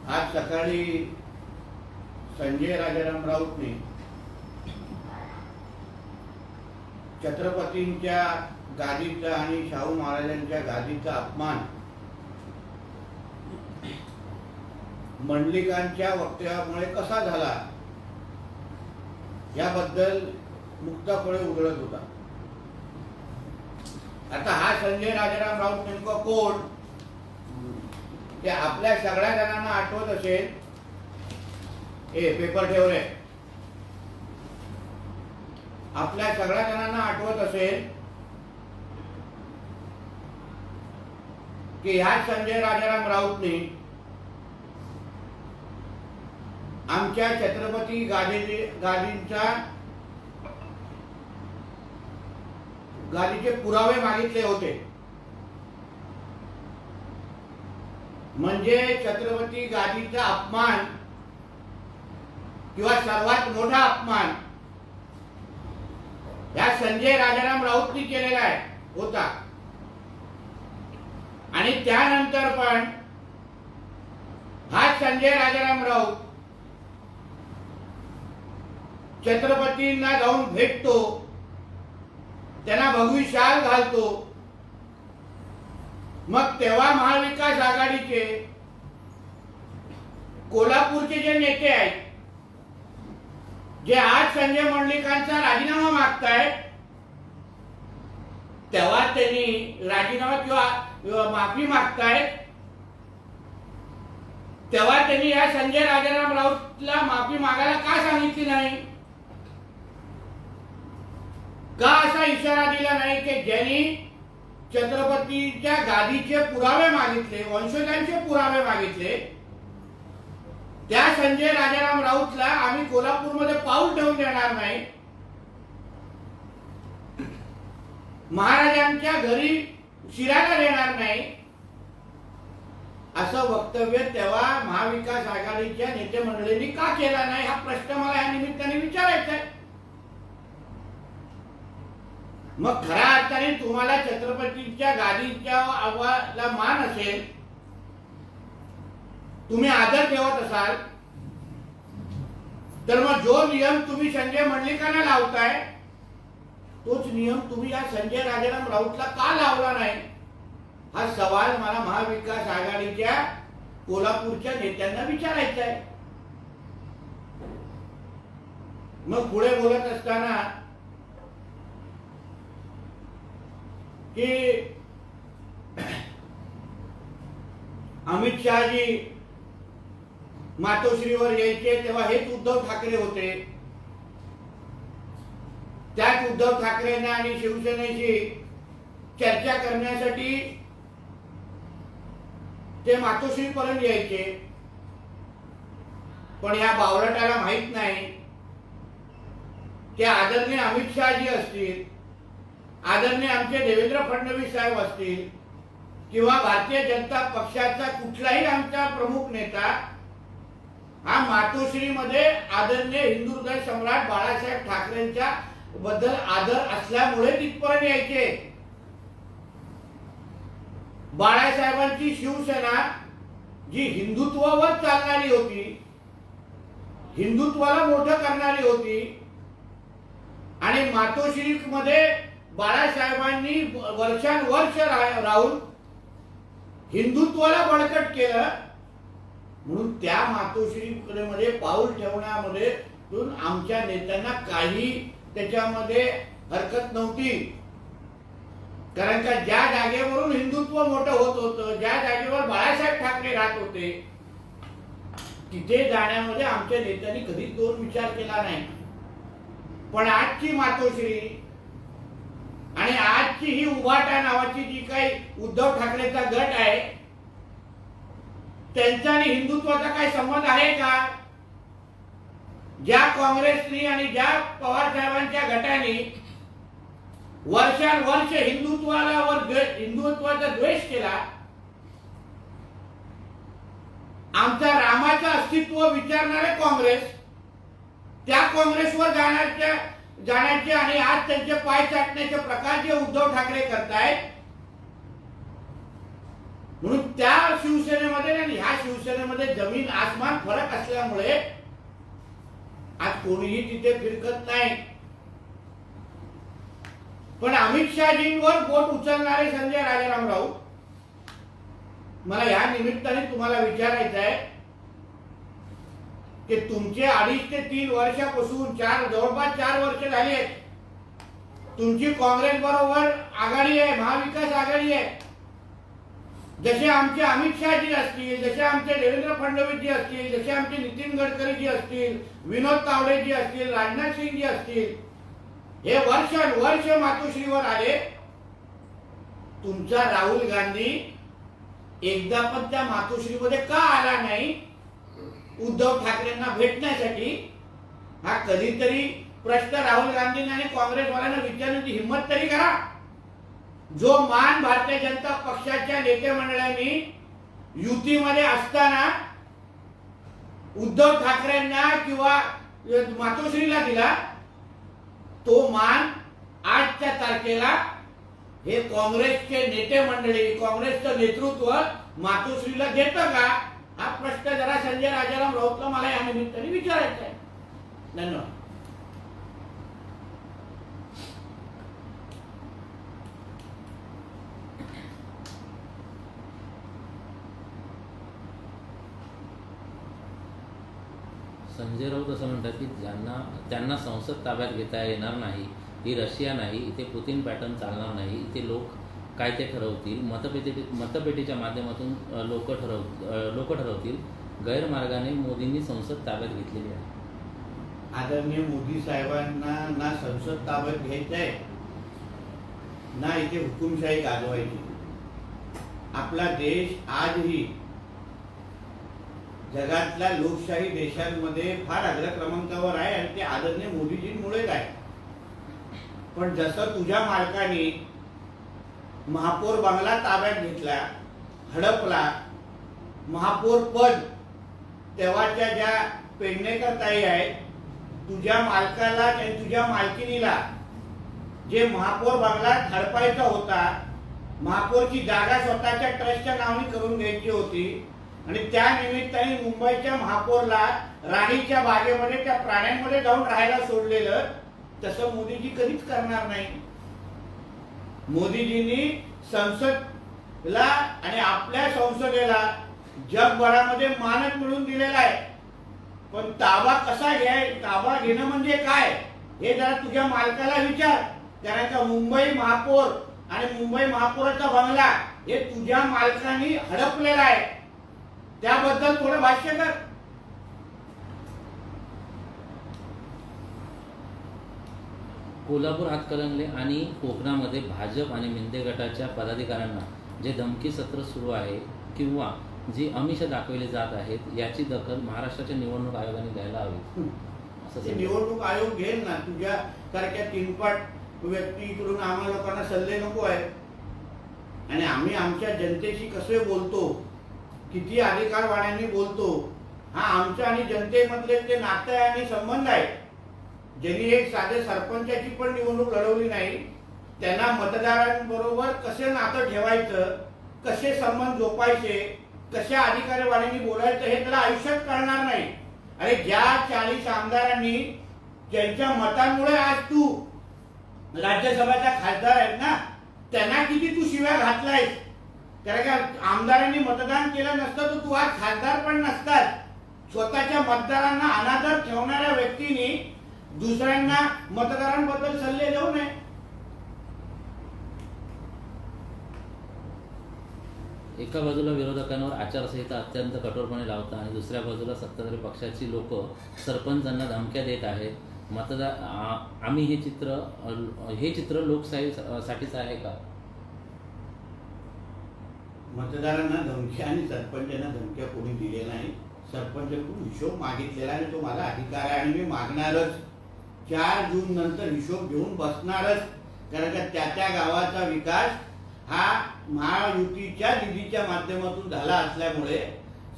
आज सकाळी संजय राजाराम राऊतने छत्रपतींच्या गादीचा आणि शाहू महाराजांच्या गादीचा अपमान मंडलिकांच्या वक्तव्यामुळे कसा झाला याबद्दल मुक्तपणे उघडत होता. आता हा संजय राजाराम राऊत नेमका कोण ते आपल्या सगळ्या जणांना आठवत असेल. पेपर ठेव रे. आपल्या सगळ्या जणांना आठवत असेल की ह्या संजय राजाराम राऊतने आमच्या छत्रपती गादीचे पुरावे मागितले होते. म्हणजे छत्रपती गादीचा अपमान किंवा सर्वात मोठा अपमान या संजय राजाराम राऊतनी केलेला होता. आणि त्यानंतर पण हा संजय राजाराम राऊत छत्रपतींना जाऊन भेटतो, त्यांना भगवी शाल घालतो. मग तेव्हा महाविकास आघाडीचे कोल्हापूरचे जे नेते आहेत, जे आज संजय मंडलिकांचा राजीनामा मागतायत, तेव्हा त्यांनी राजीनामा किंवा माफी मागतायत, तेव्हा त्यांनी या संजय राजाराम राऊतला माफी मागायला का सांगितली नाही? का असा इशारा दिला नाही की ज्यांनी छत्रपतीच्या गादीचे पुरावे मागितले, वंशजांचे पुरावे मागितले, त्या संजय राजाराम राऊतला आम्ही कोल्हापूरमध्ये पाऊल ठेवून देणार नाही, महाराजांच्या घरी शिरायला देणार नाही, असं वक्तव्य तेव्हा महाविकास आघाडीच्या नेते मंडळींनी का केला नाही? हा प्रश्न मला या निमित्ताने विचारायचा आहे. मग खऱ्या अर्थाने तुम्हाला छत्रपतीच्या गादीच्या आवाला मान असेल, तुम्ही आदर ठेवत असाल, तर मग जो नियम तुम्ही संजय मंडलिकांना लावताय तोच नियम तुम्ही या संजय राजाराम राऊतला का लावला नाही? हा सवाल मला महाविकास आघाडीच्या कोल्हापूरच्या नेत्यांना विचारायचा आहे. मग पुढे बोलत असताना की अमित शहाजी मातोश्रीवर यायचे तेव्हा हेच उद्धव ठाकरे होते. त्याच उद्धव ठाकरेंना आणि शिवसेनेशी चर्चा करण्यासाठी ते मातोश्रीपर्यंत यायचे. पण या बावळटाला माहित नाही की आदरणीय अमित शहाजी असतील, आदरणीय आमचे देवेंद्र फडणवीस साहेब असतील, किंवा भारतीय जनता पक्षाचा कुठलाही आमचा प्रमुख नेता हा मातोश्रीमध्ये आदरणीय हिंदू हृदय सम्राट बाळासाहेब ठाकरेंच्या बद्दल आदर असल्यामुळे तिथपर्यंत यायचे. बाळासाहेबांची शिवसेना जी हिंदुत्वावर चालणारी होती, हिंदुत्वाला मोठं करणारी होती, आणि मातोश्रीमध्ये बाळासाहेबांनी वर्षानुवर्ष राहून हिंदुत्वाला बळकट केलं, म्हणून त्या मातोश्रीमध्ये पाऊल ठेवण्यामध्ये आमच्या नेत्यांना काही त्याच्यामध्ये हरकत नव्हती. कारण का ज्या जागेवरून हिंदुत्व मोठं होत होतं, ज्या जागेवर बाळासाहेब ठाकरे राहत होते, तिथे जाण्यामध्ये आमच्या नेत्यांनी कधीच दोन विचार केला नाही. पण आजची मातोश्री आणि आजची ही उभाटा नावाची जी काही उद्धव ठाकरेचा गट आहे, त्यांचा आणि हिंदुत्वाचा काही संबंध आहे का? ज्या काँग्रेसनी आणि ज्या पवार साहेबांच्या गटाने वर्षानुवर्ष हिंदुत्वाचा द्वेष केला, आमचा रामाचं अस्तित्व विचारणारे काँग्रेस, त्या काँग्रेसवर जाण्याचे आणि आज त्यांचे पाय चाटण्याचे प्रकार जे उद्धव ठाकरे करतायत, म्हणून त्या शिवसेनेमध्ये आणि ह्या शिवसेनेमध्ये याच्यामध्ये जमीन आसमान फरक असल्यामुळे आज कोणीही तिथे फिरकत नाही. पण अमित शहाजींवर बोट उचलणारे संजय राजाराम राऊत, मला या निमित्ताने तुम्हाला विचारायचं आहे की तुमचे 2.5 ते 3 वर्षापासून जवळपास 4 वर्ष झाली आहेत, तुमची काँग्रेस बरोबर आघाडी आहे, महाविकास आघाडी आहे. जसे आमचे अमित शहाजी असतील, जसे आमचे देवेंद्र फडणवीस जी असतील, जसे आमचे नितीन गडकरी जी असतील, विनोद तावडे जी असतील, राजनाथ सिंह जी असतील, हे वर्ष मातोश्रीवर आले. तुमचा राहुल गांधी एकदा पण त्या मातोश्रीमध्ये का आला नाही उद्धव ठाकरेंना भेटण्यासाठी? हा कधीतरी प्रश्न राहुल गांधींनी आणि काँग्रेसवाल्यांना विचारण्याची हिंमत तरी करा. जो मान भारतीय जनता पक्षाच्या नेते मंडळांनी युतीमध्ये असताना उद्धव ठाकरेंना किंवा मातोश्रीला दिला, तो मान आजच्या तारखेला हे काँग्रेसचे नेते मंडळी, काँग्रेसचं नेतृत्व मातोश्रीला देतं का? हा प्रश्न जरा संजय राजाराम राऊतला मला या निमित्ताने विचारायचा आहे. धन्यवाद. संजय राऊत असं म्हणतात की त्यांना संसद ताब्यात घेता येणार नाही. ही रशिया नाही, इथे पुतिन पॅटर्न चालणार नाही. इथे लोक काय ते ठरवतील, मतपेटीच्या माध्यमातून लोक ठरवतील. गैरमार्गाने मोदींनी संसद ताब्यात घेतलेली आहे. आदरणीय मोदी साहेबांना ना संसद ताब्यात घ्यायचंय, ना इथे हुकुमशाही गाजवायची. आपला देश आजही जगातल्या लोकशाही देशांमध्ये फार अग्र क्रमांकावर आहे आणि ते आदरणीय मोदीजींमुळेच आहे. पण जसं तुझ्या मालकाने महापौर बंगला ताब्यात घेतला, हडपला, महापौर पद तेव्हाच्या ज्या पेडणेकर ताई आहेत, तुझ्या मालकाला आणि तुझ्या मालकिनीला जे महापौर बंगला हडपायचा होता, महापौरची जागा स्वतःच्या ट्रस्टच्या नावाने करून घ्यायची होती आणि त्या निमित्ताने मुंबईच्या महापौरला राणीच्या बागेमध्ये त्या प्राण्यांमध्ये जाऊन राहायला सोडलेलं, तसं मोदीजी कधीच करणार नाही. मोदीजींनी संसदला आणि आपल्या संसदेला जगभरामध्ये मानक मिळवून दिलेला आहे. पण ताबा कसा ताबा घेणं म्हणजे काय हे जरा तुझ्या मालकाला विचार. कारण का मुंबई महापौर आणि मुंबई महापौराचा बंगला हे तुझ्या मालकाने हडपलेला आहे, त्याबद्दल थोडं भाष्य कर. कोल्हापूर हातकणंगले आणि कोकणामध्ये भाजप आणि मिंदे गटाच्या पदाधिकाऱ्यांना जे धमकी सत्र सुरू आहे किंवा जी आमिष दाखवली जात आहेत, याची दखल महाराष्ट्राच्या निवडणूक आयोगाने घ्यायला हवी असं निवडणूक आयोग घेईल ना. तुझ्या सारख्या तीनपाट व्यक्तीकडून आम्हाला लोकांना सल्ले नको आहे. आणि आम्ही आमच्या जनतेशी कसे बोलतो, किती अधिकारवाण्यांनी बोलतो, हा आमच्या आणि जनतेमधले ते नातं आहे आणि संबंध आहे. ज्यांनी एक साधे सरपंचाची पण निवडणूक लढवली नाही, त्यांना मतदारांबरोबर कसे नातं ठेवायचं, कसे संबंध जोपायचे, कशा अधिकारीवाण्यांनी बोलायचं हे त्याला आयुष्यात कळणार नाही. अरे ज्या 40 आमदारांनी ज्यांच्या मतांमुळे आज तू राज्यसभेचा खासदार आहेत ना, त्यांना किती तू शिव्या घातलायस. कारण का आमदारांनी मतदान केलं नसतं तर तू आज खासदार पण नसतात. स्वतःच्या मतदारांना अनादर ठेवणाऱ्या व्यक्तीने दुसऱ्यांना मतदारांबद्दल सल्ले देऊ नये. एका बाजूला विरोधकांवर आचारसंहिता अत्यंत कठोरपणे लावतात आणि दुसऱ्या बाजूला सत्ताधारी पक्षाची लोक सरपंचांना धमक्या देत आहेत. आम्ही हे चित्र लोकशाहीसाठीच आहे का? मतदारांना धमक्या आणि सरपंचांना धमक्या कोणी दिले नाही. सरपंचाकडून हिशोब मागितलेला आणि तो माझा अधिकार आहे आणि मी मागणारच. 4 जून नंतर हिशोब घेऊन बसणारच. कारण का त्या गावाचा विकास हा महायुतीच्या निधीच्या माध्यमातून झाला असल्यामुळे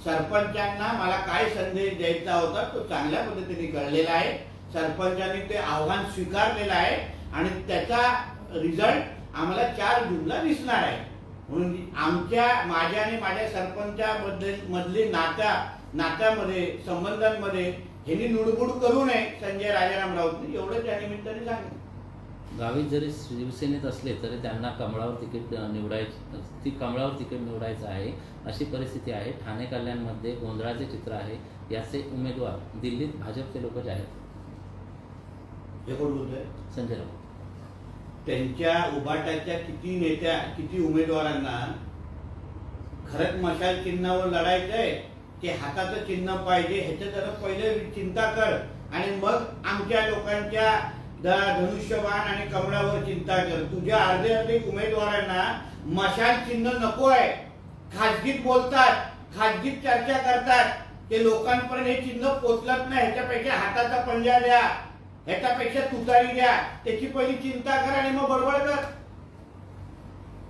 सरपंचांना मला काय संदेश द्यायचा होता तो चांगल्या पद्धतीने कळलेला आहे. सरपंचांनी ते आव्हान स्वीकारलेलं आहे आणि त्याचा रिझल्ट आम्हाला 4 जूनला दिसणार आहे. म्हणून माझ्या आणि माझ्या मधले नात्यामध्ये संबंधांमध्ये ह्यांनी लुडबुड करू नये संजय राजाराम राऊतने, एवढं त्या निमित्ताने सांगितलं. गावित जरी शिवसेनेत असले तरी त्यांना कमळावर तिकीट निवडायचं आहे अशी परिस्थिती आहे. ठाणे कल्याणमध्ये गोंधळाचे चित्र आहे. याचे उमेदवार दिल्लीत भाजपचे लोक जाहीर. हे कोण बोलतोय? संजय राऊत. त्यांच्या उभाटाच्या किती उमेदवारांना खरंच मशाल चिन्हावर लढायचंय की हाताचं चिन्ह पाहिजे ह्याचं जरा पहिले चिंता कर आणि मग आमच्या लोकांच्या धनुष्यबाण आणि कमळावर चिंता कर. तुझ्या अर्धे उमेदवारांना मशाल चिन्ह नको आहे. खाजगीत बोलतात, खाजगीत चर्चा करतात ते लोकांपर्यंत हे चिन्ह पोचलत नाही. ह्याच्यापेक्षा हाताचा पंजा द्या, ह्याच्यापेक्षा तुतारी द्या, त्याची पहिली चिंता कर आणि मग बडबड कर.